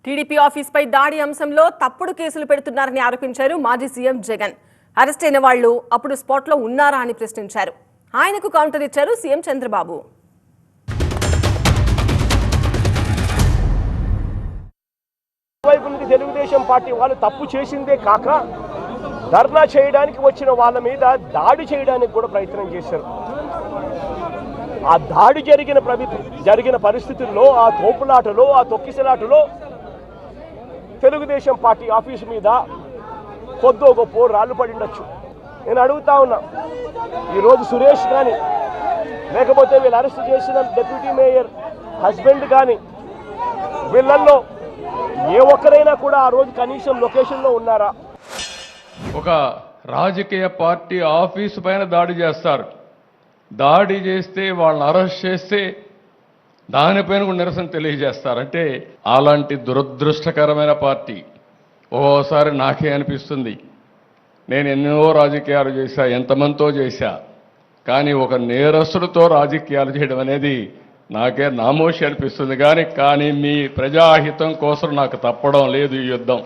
TDP ఆఫీస్పై దాడి అంశంలో తప్పుడు కేసులు పెడుతున్నారని ఆరోపించారు మాజీ సీఎం జగన్. అరెస్ట్ అయిన వాళ్లు అప్పుడు స్పాట్లో ఉన్నారా అని ప్రశ్నించారు. ఆయనకు కౌంటర్ ఇచ్చారు సీఎం చంద్రబాబు. వైపు నుండి తెలుగుదేశం పార్టీ వాళ్ళు తప్పు చేసిందే కాక ధర్నా చేయడానికి వచ్చిన వాళ్ళ మీద దాడి చేయడానికి కూడా ప్రయత్నం చేశారు. ఆ దాడి జరిగిన పరిస్థితుల్లో, ఆ తోపులాటలో, ఆ తొక్కిసలాటలో తెలుగుదేశం పార్టీ ఆఫీసు మీద కొద్దో గొప్ప రాళ్ళు పడిండొచ్చు. నేను అడుగుతా ఉన్నా, ఈరోజు సురేష్ కానీ లేకపోతే వీళ్ళు అరెస్ట్ చేసిన డిప్యూటీ మేయర్ హస్బెండ్ కానీ వీళ్ళల్లో ఏ ఒక్కరైనా కూడా ఆ రోజు కనీసం లొకేషన్లో ఉన్నారా? ఒక రాజకీయ పార్టీ ఆఫీసు పైన దాడి చేస్తారు. దాడి చేస్తే వాళ్ళని అరెస్ట్ చేస్తే దానిపైన కూడా నిరసన తెలియజేస్తారు. అంటే అలాంటి దురదృష్టకరమైన పార్టీ. ఓసారి నాకే అనిపిస్తుంది, నేను ఎన్నో రాజకీయాలు చేశా, ఎంతమందితో చేశా, కానీ ఒక నేరస్తుడితో రాజకీయాలు చేయడం అనేది నాకే నామోషి అనిపిస్తుంది. కానీ మీ ప్రజాహితం కోసం నాకు తప్పడం లేదు ఈ యుద్ధం.